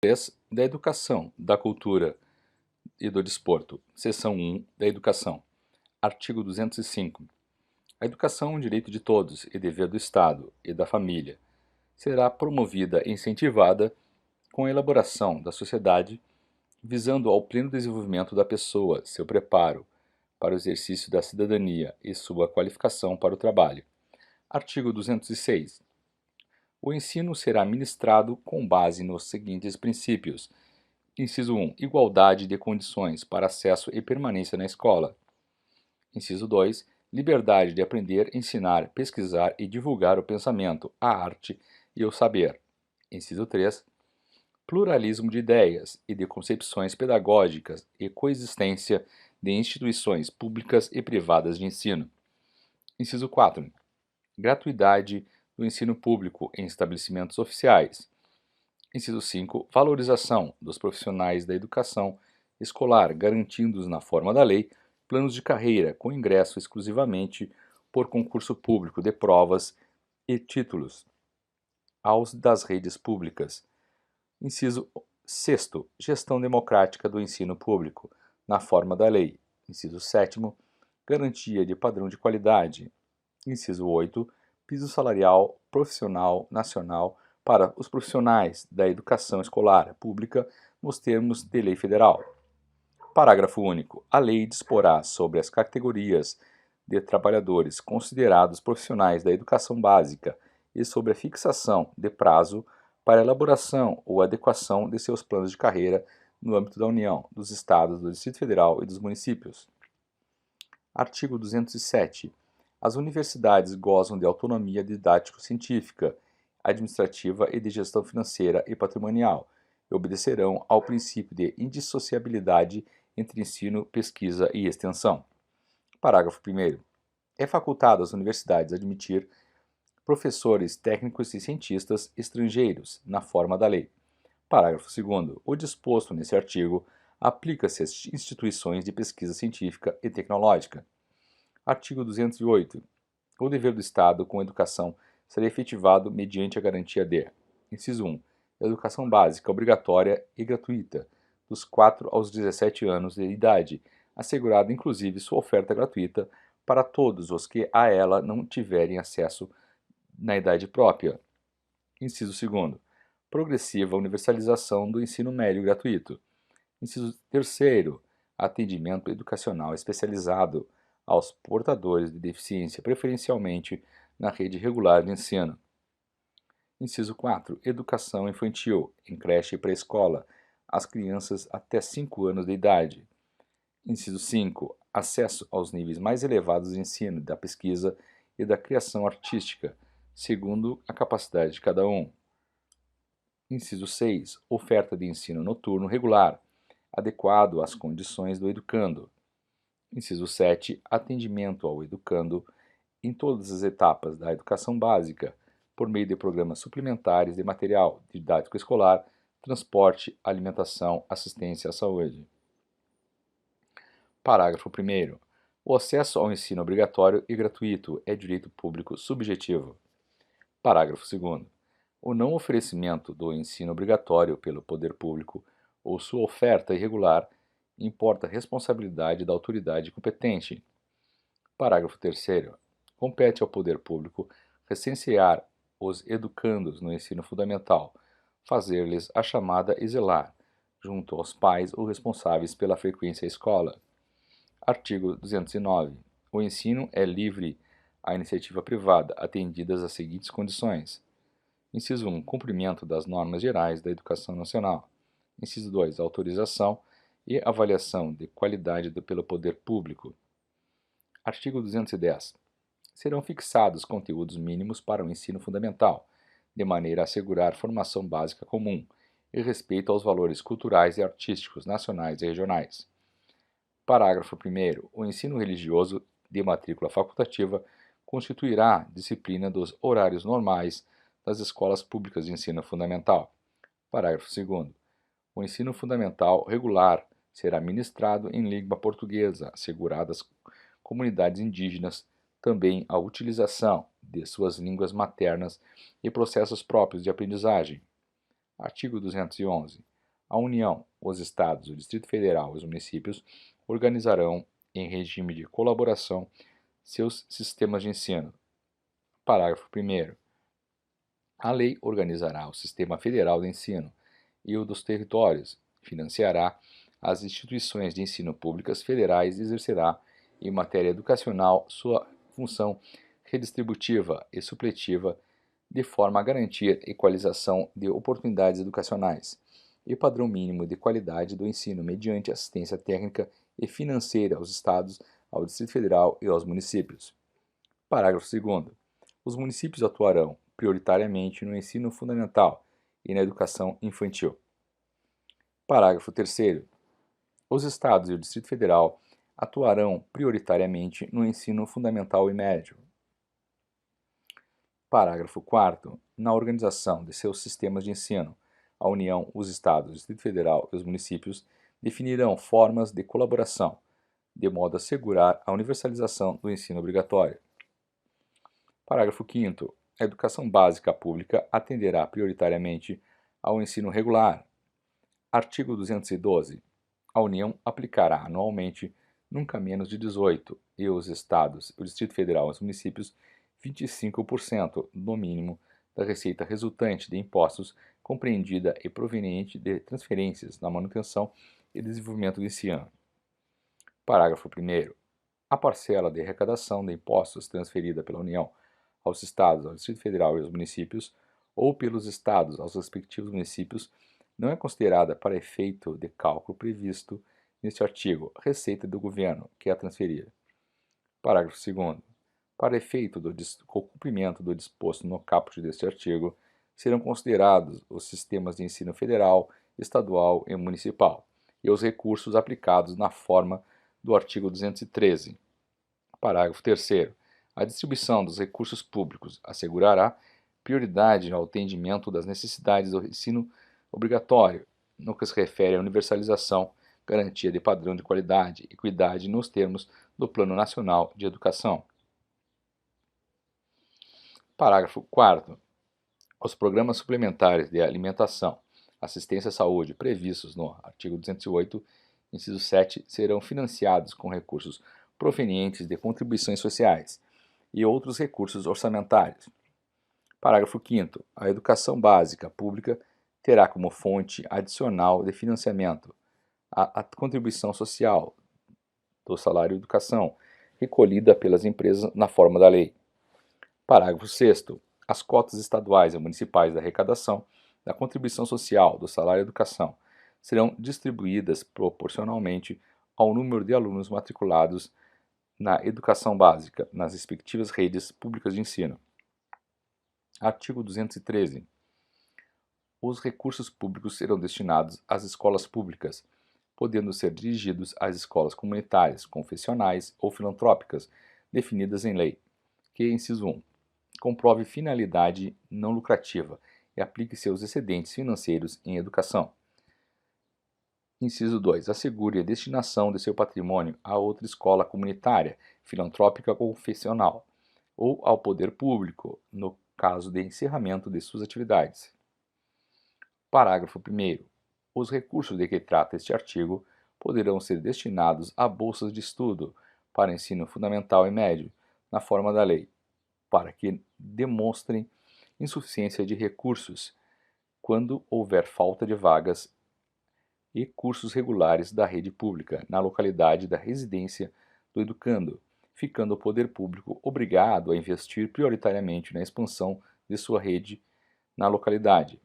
3 da Educação, da Cultura e do Desporto, seção 1 da Educação. Artigo 205. A educação é um direito de todos e dever do Estado e da família. Será promovida e incentivada com a elaboração da sociedade, visando ao pleno desenvolvimento da pessoa, seu preparo para o exercício da cidadania e sua qualificação para o trabalho. Artigo 206. O ensino será ministrado com base nos seguintes princípios. Inciso 1. Igualdade de condições para acesso e permanência na escola. Inciso 2. Liberdade de aprender, ensinar, pesquisar e divulgar o pensamento, a arte e o saber. Inciso 3. Pluralismo de ideias e de concepções pedagógicas e coexistência de instituições públicas e privadas de ensino. Inciso 4. Gratuidade do ensino público em estabelecimentos oficiais. Inciso 5. Valorização dos profissionais da educação escolar, garantindo-os na forma da lei planos de carreira com ingresso exclusivamente por concurso público de provas e títulos aos das redes públicas. Inciso 6. Gestão democrática do ensino público, na forma da lei. Inciso 7. Garantia de padrão de qualidade. Inciso 8. Piso salarial profissional nacional para os profissionais da educação escolar pública nos termos de lei federal. Parágrafo único. A lei disporá sobre as categorias de trabalhadores considerados profissionais da educação básica e sobre a fixação de prazo para elaboração ou adequação de seus planos de carreira no âmbito da União, dos Estados, do Distrito Federal e dos municípios. Artigo 207. As universidades gozam de autonomia didático-científica, administrativa e de gestão financeira e patrimonial, e obedecerão ao princípio de indissociabilidade entre ensino, pesquisa e extensão. Parágrafo 1º. É facultado às universidades admitir professores, técnicos e cientistas estrangeiros, na forma da lei. Parágrafo 2º. O disposto nesse artigo aplica-se às instituições de pesquisa científica e tecnológica. Artigo 208. O dever do Estado com a educação será efetivado mediante a garantia de: inciso 1. Educação básica obrigatória e gratuita, dos 4 aos 17 anos de idade, assegurada inclusive sua oferta gratuita para todos os que a ela não tiverem acesso na idade própria. Inciso 2. Progressiva universalização do ensino médio gratuito. Inciso 3. Atendimento educacional especializado aos portadores de deficiência, preferencialmente na rede regular de ensino. Inciso 4. Educação infantil, em creche e pré-escola, às crianças até 5 anos de idade. Inciso 5. Acesso aos níveis mais elevados de ensino, da pesquisa e da criação artística, segundo a capacidade de cada um. Inciso 6. Oferta de ensino noturno regular, adequado às condições do educando. Inciso 7. Atendimento ao educando em todas as etapas da educação básica, por meio de programas suplementares de material didático escolar, transporte, alimentação, assistência à saúde. Parágrafo 1º. O acesso ao ensino obrigatório e gratuito é direito público subjetivo. Parágrafo 2º. O não oferecimento do ensino obrigatório pelo poder público ou sua oferta irregular importa responsabilidade da autoridade competente. Parágrafo 3º. Compete ao poder público recensear os educandos no ensino fundamental, fazer-lhes a chamada e zelar, junto aos pais ou responsáveis pela frequência à escola. Artigo 209. O ensino é livre à iniciativa privada, atendidas as seguintes condições. Inciso 1. Cumprimento das normas gerais da educação nacional. Inciso 2. Autorização e avaliação de qualidade pelo poder público. Artigo 210. Serão fixados conteúdos mínimos para o ensino fundamental, de maneira a assegurar formação básica comum e respeito aos valores culturais e artísticos nacionais e regionais. Parágrafo 1º. O ensino religioso de matrícula facultativa constituirá disciplina dos horários normais das escolas públicas de ensino fundamental. Parágrafo 2º. O ensino fundamental regular será ministrado em língua portuguesa, asseguradas comunidades indígenas também a utilização de suas línguas maternas e processos próprios de aprendizagem. Artigo 211. A União, os Estados, o Distrito Federal e os municípios organizarão, em regime de colaboração, seus sistemas de ensino. Parágrafo 1º. A lei organizará o Sistema Federal de Ensino e o dos territórios, financiará as instituições de ensino públicas federais e exercerá, em matéria educacional, sua função redistributiva e supletiva, de forma a garantir equalização de oportunidades educacionais e padrão mínimo de qualidade do ensino mediante assistência técnica e financeira aos Estados, ao Distrito Federal e aos municípios. Parágrafo 2º. Os municípios atuarão prioritariamente no ensino fundamental e na educação infantil. Parágrafo 3º. Os Estados e o Distrito Federal atuarão prioritariamente no ensino fundamental e médio. Parágrafo 4º. Na organização de seus sistemas de ensino, a União, os Estados, o Distrito Federal e os municípios definirão formas de colaboração, de modo a assegurar a universalização do ensino obrigatório. Parágrafo 5º. A educação básica pública atenderá prioritariamente ao ensino regular. Artigo 212. A União aplicará anualmente nunca menos de 18, e os Estados, o Distrito Federal e os municípios 25%, no mínimo, da receita resultante de impostos compreendida e proveniente de transferências na manutenção e desenvolvimento do ensino. Parágrafo 1º. A parcela de arrecadação de impostos transferida pela União aos Estados, ao Distrito Federal e aos municípios, ou pelos Estados aos respectivos municípios, não é considerada para efeito de cálculo previsto neste artigo receita do governo que a transferir. Parágrafo 2º. Para efeito do cumprimento do disposto no caput deste artigo, serão considerados os sistemas de ensino federal, estadual e municipal, e os recursos aplicados na forma do artigo 213. Parágrafo 3º. A distribuição dos recursos públicos assegurará prioridade ao atendimento das necessidades do ensino obrigatório, no que se refere à universalização, garantia de padrão de qualidade e equidade nos termos do Plano Nacional de Educação. Parágrafo 4º. Os programas suplementares de alimentação, assistência à saúde previstos no artigo 208, inciso 7, serão financiados com recursos provenientes de contribuições sociais e outros recursos orçamentários. Parágrafo 5º. A educação básica pública terá como fonte adicional de financiamento a contribuição social do salário educação, recolhida pelas empresas na forma da lei. Parágrafo 6º. As cotas estaduais e municipais da arrecadação da contribuição social do salário educação serão distribuídas proporcionalmente ao número de alunos matriculados na educação básica nas respectivas redes públicas de ensino. Artigo 213. Os recursos públicos serão destinados às escolas públicas, podendo ser dirigidos às escolas comunitárias, confessionais ou filantrópicas, definidas em lei, que, inciso 1, comprove finalidade não lucrativa e aplique seus excedentes financeiros em educação. Inciso 2. Assegure a destinação de seu patrimônio a outra escola comunitária, filantrópica ou confessional, ou ao poder público, no caso de encerramento de suas atividades. Parágrafo 1º. Os recursos de que trata este artigo poderão ser destinados a bolsas de estudo para ensino fundamental e médio, na forma da lei, para que demonstrem insuficiência de recursos quando houver falta de vagas e cursos regulares da rede pública na localidade da residência do educando, ficando o poder público obrigado a investir prioritariamente na expansão de sua rede na localidade.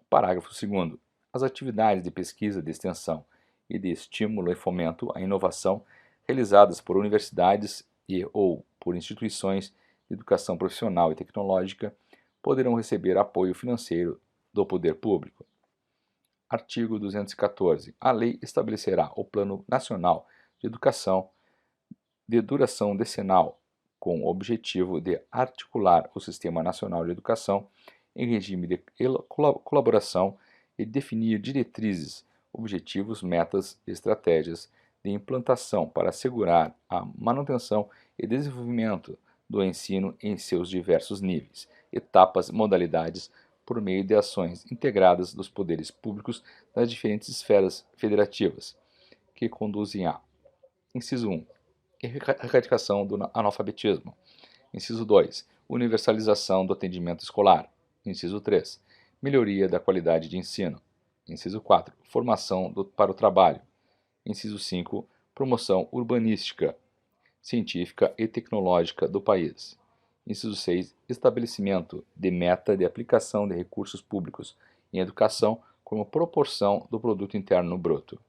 Parágrafo 2º. As atividades de pesquisa, de extensão e de estímulo e fomento à inovação realizadas por universidades e ou por instituições de educação profissional e tecnológica poderão receber apoio financeiro do poder público. Artigo 214. A lei estabelecerá o Plano Nacional de Educação de duração decenal, com o objetivo de articular o Sistema Nacional de Educação em regime de colaboração e definir diretrizes, objetivos, metas e estratégias de implantação para assegurar a manutenção e desenvolvimento do ensino em seus diversos níveis, etapas, modalidades, por meio de ações integradas dos poderes públicos das diferentes esferas federativas, que conduzem a: inciso 1, erradicação do analfabetismo; inciso 2, universalização do atendimento escolar; inciso 3, melhoria da qualidade de ensino; inciso 4, formação para o trabalho; inciso 5, promoção urbanística, científica e tecnológica do país; inciso 6, estabelecimento de meta de aplicação de recursos públicos em educação como proporção do produto interno bruto.